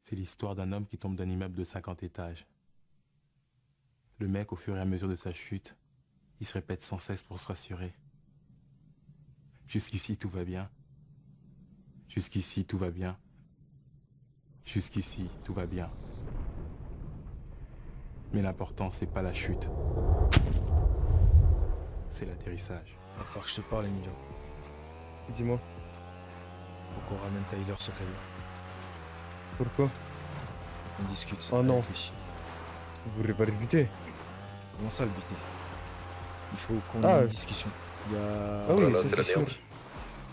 C'est l'histoire d'un homme qui tombe d'un immeuble de 50 étages. Le mec, au fur et à mesure de sa chute, il se répète sans cesse pour se rassurer. Jusqu'ici, tout va bien. Jusqu'ici, tout va bien. Jusqu'ici, tout va bien. Mais l'important, c'est pas la chute. C'est l'atterrissage. À part que je te parle, Emilio. Dis-moi, Faut qu'on ramène Tyler ce caillou. pourquoi? On discute. Oh avec non. lui. Vous voulez pas le buter? Comment ça le buter? Il faut qu'on Ah, ait une discussion. Il y a... Ah oui, là là, ça c'est la c'est sûr. merde.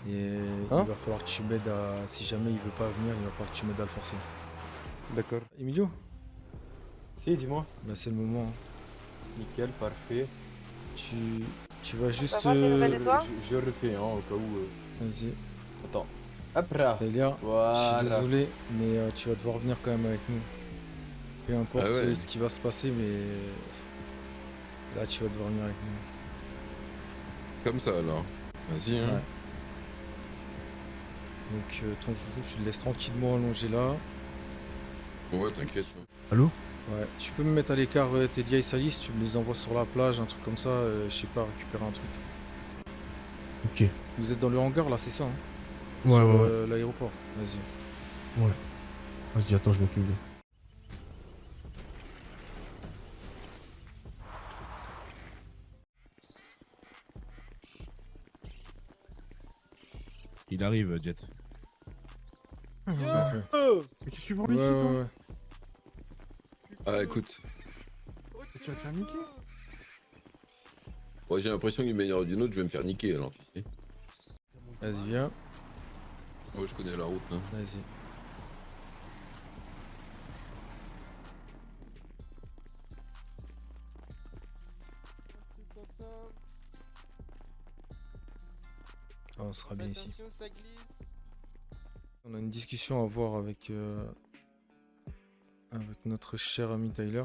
Et Hein il va falloir que tu m'aides à... Si jamais il veut pas venir, il va falloir que tu m'aides à le forcer. D'accord. Emilio, Si, dis-moi. bah c'est le moment. Hein. Nickel, parfait. Tu vas juste... va, t'es nouvelles de toi Je refais, hein, au cas où. Vas-y. Attends. Hop là. Tyler, je Voilà. suis désolé, mais tu vas devoir venir quand même avec nous. Peu importe Ah ouais. ce qui va se passer, mais... Là, tu vas devoir venir avec nous. Comme ça alors. Vas-y, hein. Ouais. Donc ton joujou, tu le laisses tranquillement allongé là. Ouais, t'inquiète. Allô? Ouais, tu peux me mettre à l'écart Teddy et Salis, tu me les envoies sur la plage, un truc comme ça, je sais pas, récupérer un truc. Ok. Vous êtes dans le hangar là, c'est ça hein? Ouais, Sur, ouais, ouais. l'aéroport, vas-y. Ouais. Vas-y, attends, je m'occupe de. Il arrive, Jet. Parfait. Oh, mais qu'est-ce que tu veux Ouais, ici, toi? ouais, ouais. Ah, écoute. Tu vas te faire niquer? Moi, j'ai l'impression qu'une manière ou d'une autre, je vais me faire niquer alors, tu sais. Vas-y, viens, Moi, je connais la route, hein. vas-y. Ah, on sera bien ici. Attention, ça glisse. On a une discussion à avoir avec, avec notre cher ami Tyler.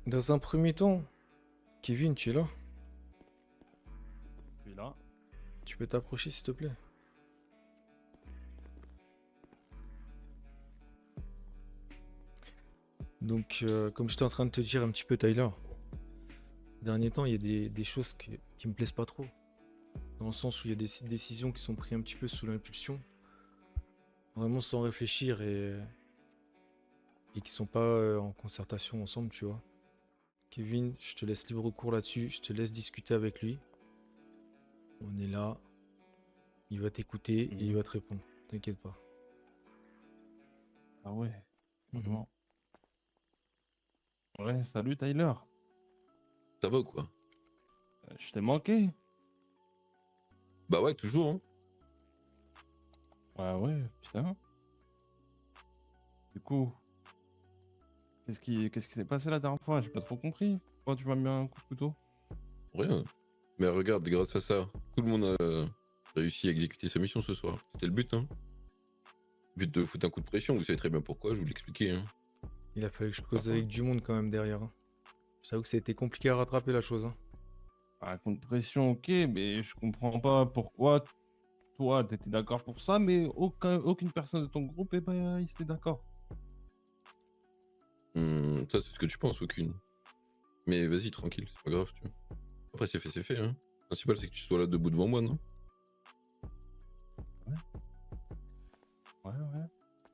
Dans un premier temps, Kevin, tu es là? Je suis là. Tu peux t'approcher s'il te plaît? Donc, comme j'étais en train de te dire un petit peu, Tyler, ces derniers temps, il y a des choses qui me plaisent pas trop. Dans le sens où il y a des décisions qui sont prises un petit peu sous l'impulsion, vraiment sans réfléchir et qui sont pas en concertation ensemble, tu vois. Kevin, je te laisse libre cours là-dessus, je te laisse discuter avec lui. On est là, il va t'écouter et il va te répondre, t'inquiète pas. Ah ouais, Mhm. vraiment. Ouais, salut Tyler. Ça va ou quoi? Je t'ai manqué. Bah ouais, toujours, hein. Ouais, putain. Du coup, qu'est-ce qui s'est passé la dernière fois? J'ai pas trop compris. Pourquoi tu m'as mis un coup de couteau? Rien. Mais regarde, grâce à ça, tout le monde a réussi à exécuter sa mission ce soir. C'était le but, hein. Le but de foutre un coup de pression, vous savez très bien pourquoi, je vous l'expliquais, hein. Il a fallu que je cause Ah, avec du monde quand même derrière. Hein. J'avoue que ça a été compliqué à rattraper la chose. Hein. Ah, contre pression, ok, mais je comprends pas pourquoi toi t'étais d'accord pour ça, mais aucune personne de ton groupe, eh ben, il était d'accord. Ça, c'est ce que tu penses, aucune. Mais vas-y, tranquille, c'est pas grave, tu vois. Après, c'est fait, hein. Le principal, c'est que tu sois là debout devant moi, non? Ouais,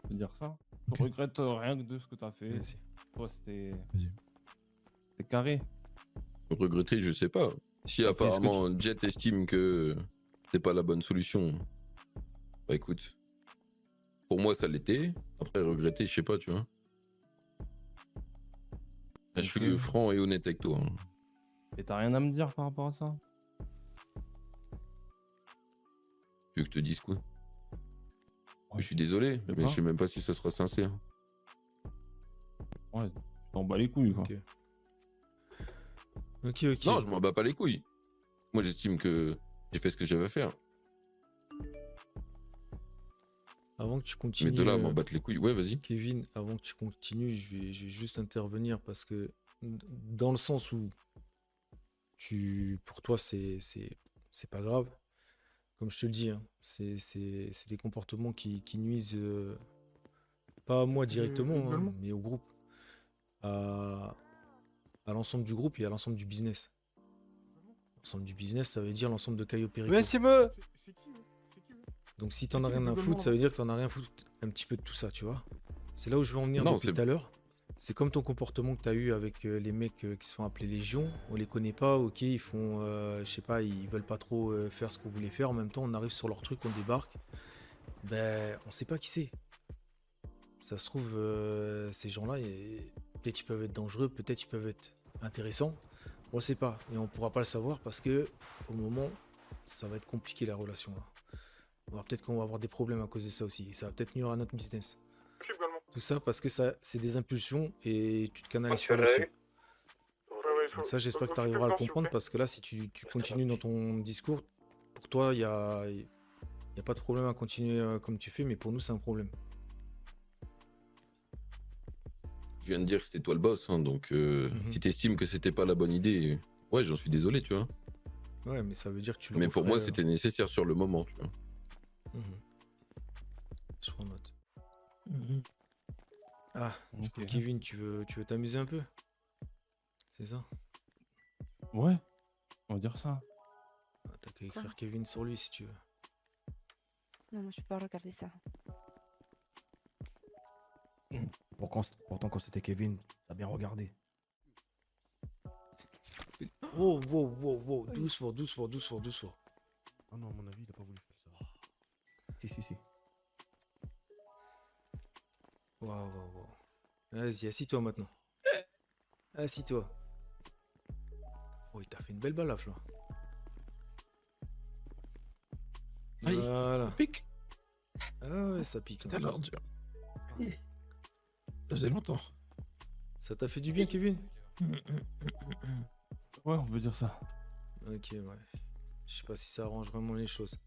je veux dire ça. Je regrette rien que de ce que t'as fait. Vas-y. Toi, c'était Vas-y. carré. Regretter, je sais pas. Si T'as fait ce que apparemment Jet estime que c'est pas la bonne solution, bah écoute, pour moi ça l'était. Après regretter, je sais pas, tu vois. Là, je suis Ok. franc et honnête avec toi, hein. Et t'as rien à me dire par rapport à ça? Tu veux que je te dise quoi? Ouais. Je suis désolé, sais mais pas. je sais même pas si ça sera sincère. Ouais, t'en bats les couilles, quoi. Ok. Non, je m'en bats pas les couilles. Moi j'estime que j'ai fait ce que j'avais à faire. Avant que tu Mais continues, de là à m'en battre les couilles, ouais, vas-y. Kevin, avant que tu continues, je vais juste intervenir parce que dans le sens où pour toi c'est pas grave, comme je te le dis, hein, c'est des comportements qui nuisent, pas à moi directement, hein, globalement. mais au groupe, à, à l'ensemble du groupe et à l'ensemble du business. L'ensemble du business, ça veut dire l'ensemble de Caio Perico. Mais c'est me. Donc si t'en as qui, rien à globalement, foutre, ça veut dire que t'en as rien à foutre un petit peu de tout ça, tu vois. C'est là où je veux en venir Non, depuis c'est- tout à l'heure. C'est comme ton comportement que t'as eu avec les mecs qui se font appeler Légion. On les connaît pas, ok, ils font, je sais pas, ils veulent pas trop faire ce qu'on voulait faire. En même temps, on arrive sur leur truc, on débarque. Ben, on sait pas qui c'est. Ça se trouve, ces gens-là, peut-être ils peuvent être dangereux, peut-être ils peuvent être intéressants. On sait pas. Et on pourra pas le savoir parce que, au moment, ça va être compliqué la relation là. Peut-être qu'on va avoir des problèmes à cause de ça aussi. Et ça va peut-être nuire à notre business. Tout ça parce que ça, c'est des impulsions et tu te canalises pas là-dessus. Donc ça, j'espère que tu arriveras à le comprendre parce que là, si tu continues dans ton discours, pour toi, il y a pas de problème à continuer comme tu fais, mais pour nous, c'est un problème. Je viens de dire que c'était toi le boss, hein, donc si t'estimes que c'était pas la bonne idée, ouais, j'en suis désolé, tu vois. Ouais, mais ça veut dire que tu le Mais pour moi, referais, c'était nécessaire sur le moment, tu vois. Je prends note. Mhm. Ah, du coup, Ok. Kevin, tu veux t'amuser un peu? C'est ça? Ouais, on va dire ça. Ah, t'as qu'à écrire Kevin sur lui si tu veux. Non, moi je peux pas regarder ça. Pourtant, quand c'était Kevin, t'as bien regardé. Oh, wow, wow, wow, doucement, doucement, doucement, doucement. Ah non, à mon avis, il a pas voulu faire ça. Si. Waouh, waouh, waouh. Vas-y, assis-toi maintenant. Assis-toi. Oh, il t'a fait une belle balafre là. Aïe. Voilà. Pique. Ah ouais, ça pique. hein. l'ordure. Ça faisait longtemps. Ça t'a fait du bien, Kevin? Ouais, on peut dire ça. Ok, ouais. Je sais pas si ça arrange vraiment les choses.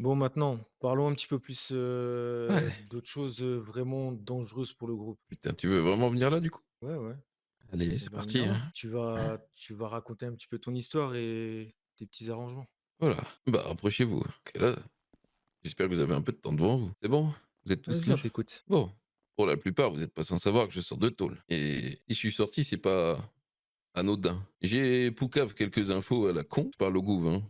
Bon, maintenant, parlons un petit peu plus Ouais. d'autres choses vraiment dangereuses pour le groupe. Putain, tu veux vraiment venir là, du coup? Ouais, ouais. Allez, On c'est va parti. venir là. Hein. Tu vas raconter un petit peu ton histoire et tes petits arrangements. Voilà. Bah, approchez-vous. Ok, là, j'espère que vous avez un peu de temps devant vous. C'est bon? Vous êtes tous Vas-y, on là? t'écoute. Bon. Pour la plupart, vous n'êtes pas sans savoir que je sors de tôle. Et si je suis sorti, c'est pas anodin. J'ai poucave quelques infos à la con. Je parle au gouv, hein.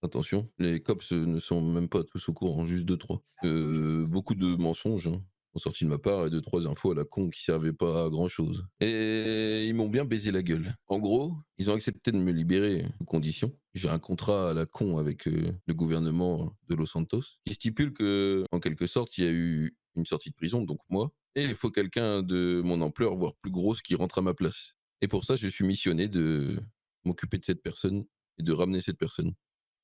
Attention, les cops ne sont même pas tous au courant, juste 2-3. Beaucoup de mensonges hein, ont sorti de ma part et 2-3 infos à la con qui servaient pas à grand chose. Et ils m'ont bien baisé la gueule. En gros, ils ont accepté de me libérer sous condition. J'ai un contrat à la con avec le gouvernement de Los Santos qui stipule que, en quelque sorte, il y a eu une sortie de prison, donc moi, et il faut quelqu'un de mon ampleur, voire plus grosse, qui rentre à ma place. Et pour ça, je suis missionné de m'occuper de cette personne et de ramener cette personne.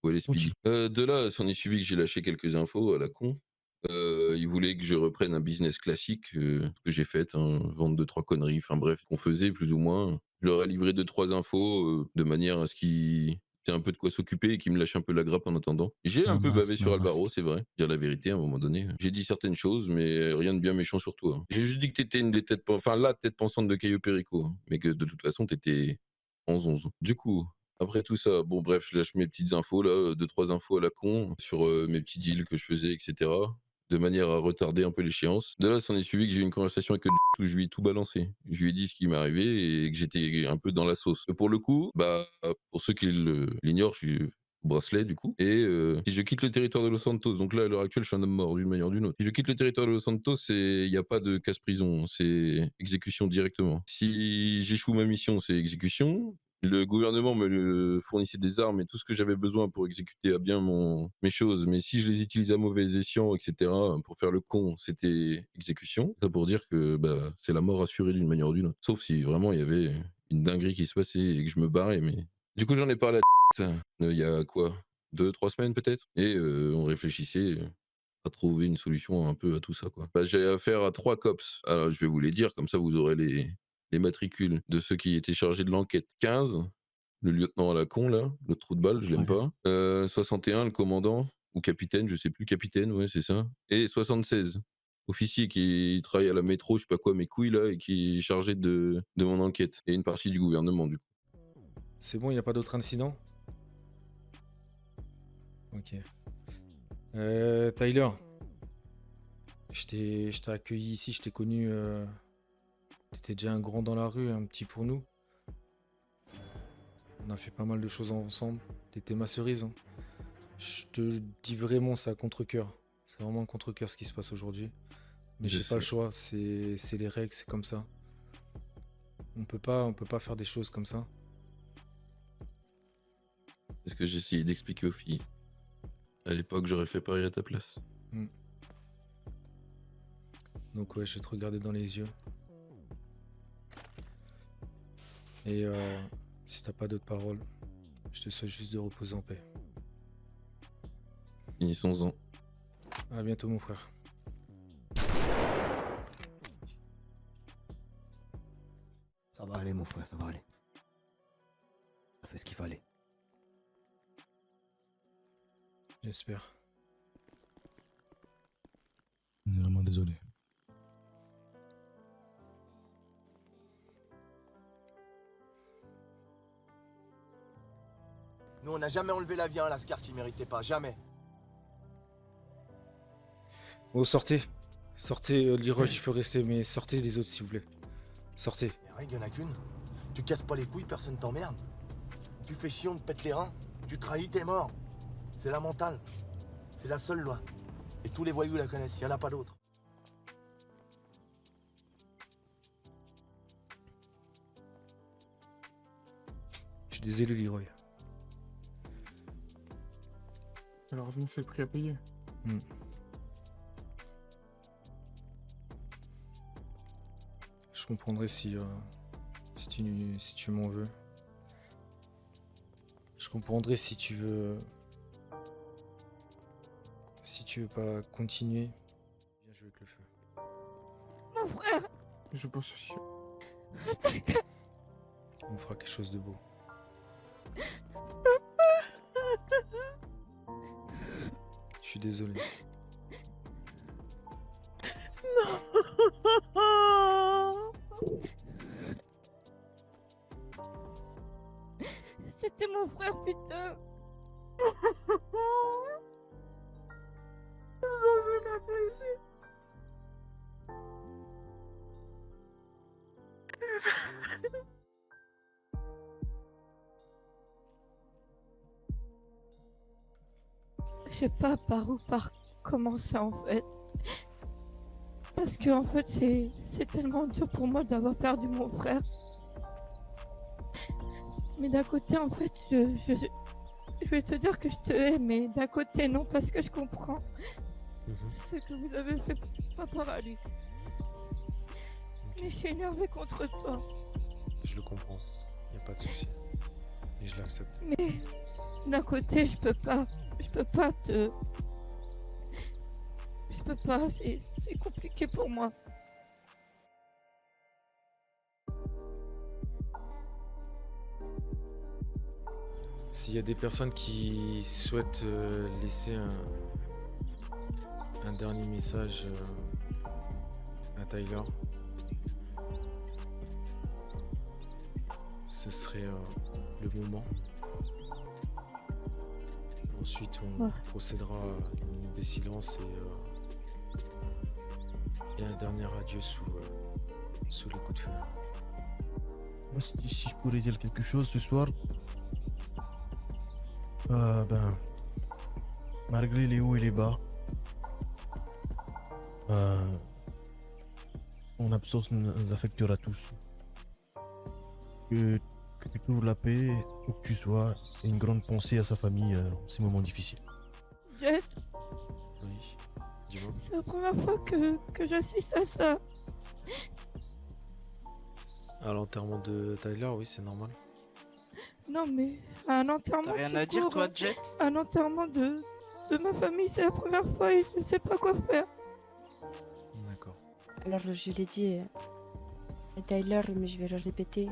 Où elle est speedy. De là, s'en est suivi que j'ai lâché quelques infos à la con. Ils voulaient que je reprenne un business classique, ce que j'ai fait, hein, vendre 2-3 conneries, enfin bref, qu'on faisait plus ou moins. Je leur ai livré 2-3 infos de manière à ce qu'ils aient un peu de quoi s'occuper et qu'ils me lâchent un peu la grappe en attendant. J'ai un peu bavé sur Alvaro, c'est vrai, dire la vérité à un moment donné. J'ai dit certaines choses, mais rien de bien méchant sur toi. J'ai juste dit que t'étais une des têtes, enfin la tête pensante de Caio Perico, hein, mais que de toute façon t'étais en 11. Du coup, après tout ça, bon bref, je lâche mes petites infos là, 2-3 infos à la con sur mes petits deals que je faisais, etc. De manière à retarder un peu l'échéance. De là, s'en est suivi que j'ai eu une conversation avec le où je lui ai tout balancé. Je lui ai dit ce qui m'est arrivé et que j'étais un peu dans la sauce. Pour le coup, bah, pour ceux qui l'ignorent, je suis au bracelet du coup. Et si je quitte le territoire de Los Santos, donc là à l'heure actuelle, je suis un homme mort d'une manière ou d'une autre. Si je quitte le territoire de Los Santos, il n'y a pas de casse-prison, c'est exécution directement. Si j'échoue ma mission, c'est exécution. Le gouvernement me fournissait des armes et tout ce que j'avais besoin pour exécuter à bien mes choses, mais si je les utilisais à mauvais escient, etc., pour faire le con, c'était exécution. Ça pour dire que bah, c'est la mort assurée d'une manière ou d'une autre. Sauf si vraiment il y avait une dinguerie qui se passait et que je me barrais. Mais du coup, j'en ai parlé à il y a quoi 2-3 semaines peut-être, et on réfléchissait à trouver une solution un peu à tout ça, quoi. Bah, j'ai affaire à 3 cops. Alors, je vais vous les dire, comme ça vous aurez les matricules de ceux qui étaient chargés de l'enquête. 15, le lieutenant à la con, là, le trou de balle, je l'aime pas. 61, le commandant, ou capitaine, je sais plus, capitaine, ouais, c'est ça. Et 76, officier qui travaille à la métro, je sais pas quoi, mes couilles, là, et qui est chargé de mon enquête. Et une partie du gouvernement, du coup. C'est bon, il n'y a pas d'autres incidents? Ok. Tyler, je t'ai accueilli ici, je t'ai connu. T'étais déjà un grand dans la rue, un petit pour nous. On a fait pas mal de choses ensemble. T'étais ma cerise, hein. Je te dis vraiment, c'est à contre-cœur. C'est vraiment un contre-cœur ce qui se passe aujourd'hui. Mais Je j'ai pas le sais. choix, c'est les règles, c'est comme ça. On peut pas faire des choses comme ça. C'est ce que j'ai essayé d'expliquer aux filles. À l'époque, j'aurais fait pareil à ta place. Donc ouais, je vais te regarder dans les yeux. Et si t'as pas d'autres paroles, je te souhaite juste de reposer en paix. Finissons-en. À bientôt mon frère. Ça va aller, mon frère, ça va aller. Ça fait ce qu'il fallait. J'espère. Vraiment désolé. Nous, on n'a jamais enlevé la vie à un lascar qui méritait pas, jamais. Oh, sortez. Sortez, Leroy, tu peux rester, mais sortez les autres s'il vous plaît. Sortez. Les règles, y'en a qu'une. Tu casses pas les couilles, personne t'emmerde. Tu fais chier, on te pète les reins. Tu trahis, t'es mort. C'est la mentale. C'est la seule loi. Et tous les voyous la connaissent, y en a pas d'autre. Je suis désolé, Leroy. Malheureusement, c'est le prix à payer. Je comprendrai si tu m'en veux. Je comprendrai si tu veux. Si tu veux pas continuer. Viens jouer avec le feu. Mon frère, Je pense aussi. On fera quelque chose de beau. Je suis désolé. c'était mon frère, putain. Non, c'est pas possible. Je sais pas par commencer en fait. Parce que en fait c'est tellement dur pour moi d'avoir perdu mon frère. Mais d'un côté en fait je vais te dire que je te hais, mais d'un côté non parce que je comprends ce que vous avez fait par rapport à lui. Mais je suis énervée contre toi. Je le comprends. Y a pas de souci. Et je l'accepte. Mais d'un côté je peux pas te... Je peux pas, c'est compliqué pour moi. S'il y a des personnes qui souhaitent laisser un dernier message à Tyler, ce serait le moment. Ensuite, on procédera à une minute de silence et un dernier adieu sous les coups de feu. Moi, si je pourrais dire quelque chose ce soir, malgré les hauts et les bas, son absence nous affectera tous. Que tu trouves la paix où que tu sois et une grande pensée à sa famille en ces moments difficiles. Jet, Oui, dis-moi. c'est la première fois que j'assiste à ça. À l'enterrement de Tyler, oui, c'est normal. Non mais à un enterrement. T'as rien tout à dire court, toi, Jet? Un enterrement de ma famille, c'est la première fois et je sais pas quoi faire. D'accord. Alors je l'ai dit à Tyler, mais je vais le répéter.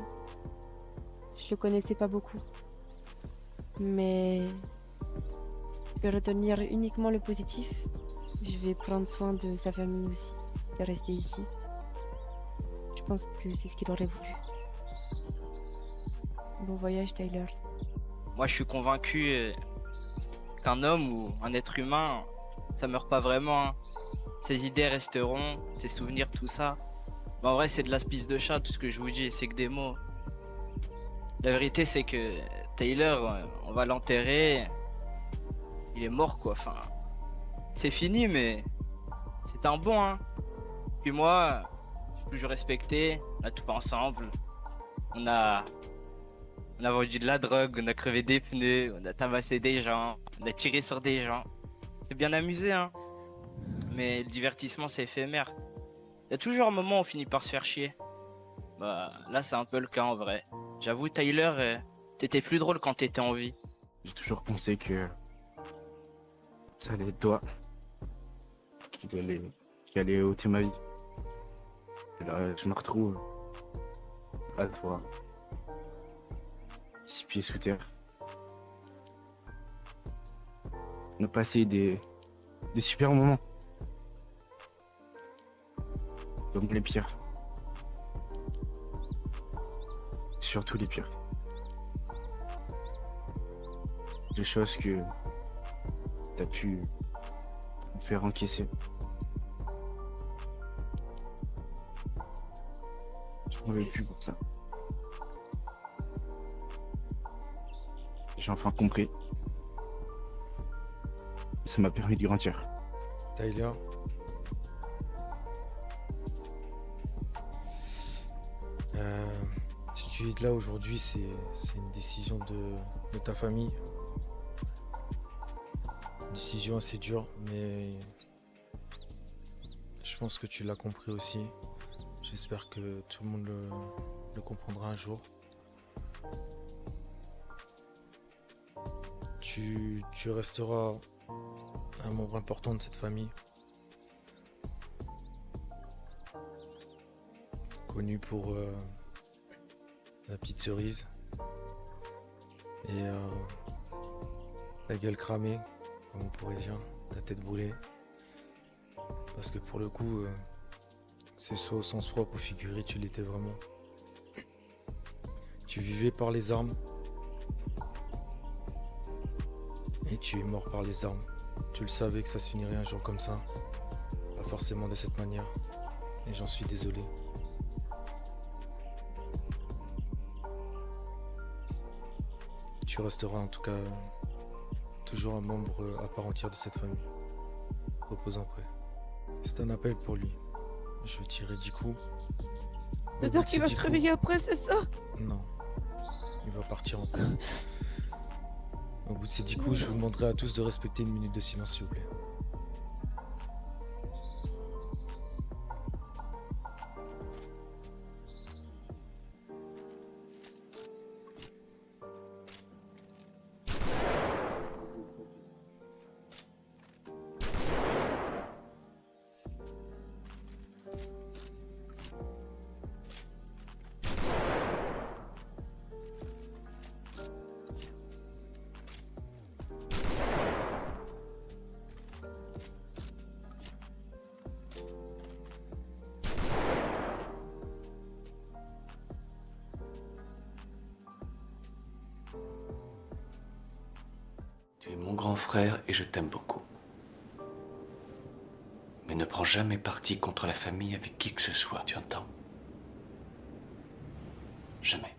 Je le connaissais pas beaucoup. Mais je vais retenir uniquement le positif. Je vais prendre soin de sa famille aussi, de rester ici. Je pense que c'est ce qu'il aurait voulu. Bon voyage Tyler. Moi, je suis convaincu qu'un homme ou un être humain, ça meurt pas vraiment, hein. Ses idées resteront, ses souvenirs, tout ça. Mais en vrai, c'est de la pisse de chat, tout ce que je vous dis, c'est que des mots. La vérité, c'est que Tyler, on va l'enterrer. Il est mort, quoi. Enfin, c'est fini, mais c'est un bon, hein. Puis moi, je suis toujours respecté. On a tout fait ensemble. On a vendu de la drogue, on a crevé des pneus, on a tabassé des gens, on a tiré sur des gens. C'est bien amusé, hein. Mais le divertissement, c'est éphémère. Il y a toujours un moment où on finit par se faire chier. Bah, là, c'est un peu le cas en vrai. J'avoue, Tyler, t'étais plus drôle quand t'étais en vie. J'ai toujours pensé que ça allait être toi qui allait ôter ma vie. Et là, je me retrouve à toi, 6 pieds sous terre. On a passé des super moments. Comme les pires. Surtout les pires. Des choses que t'as pu me faire encaisser. Je m'en vais plus pour ça. J'ai enfin compris. Ça m'a permis de grandir. Tyler. Si tu es là aujourd'hui, c'est une décision de ta famille. Une décision assez dure, mais je pense que tu l'as compris aussi. J'espère que tout le monde le comprendra un jour. Tu resteras un membre important de cette famille. Connu pour la petite cerise et la gueule cramée, comme on pourrait dire, ta tête brûlée. Parce que pour le coup, c'est soit au sens propre ou figuré, tu l'étais vraiment. Tu vivais par les armes et tu es mort par les armes. Tu le savais que ça se finirait un jour comme ça, pas forcément de cette manière, et j'en suis désolé. Tu resteras en tout cas toujours un membre à part entière de cette famille. Repose en paix. C'est un appel pour lui. Je vais tirer 10 coups. C'est-à-dire qu'il va se réveiller après, c'est ça? Non. Il va partir en paix. Au bout de ces 10 coups, je vous demanderai à tous de respecter une minute de silence, s'il vous plaît. Tu es mon grand frère et je t'aime beaucoup. Mais ne prends jamais parti contre la famille avec qui que ce soit, tu entends? Jamais.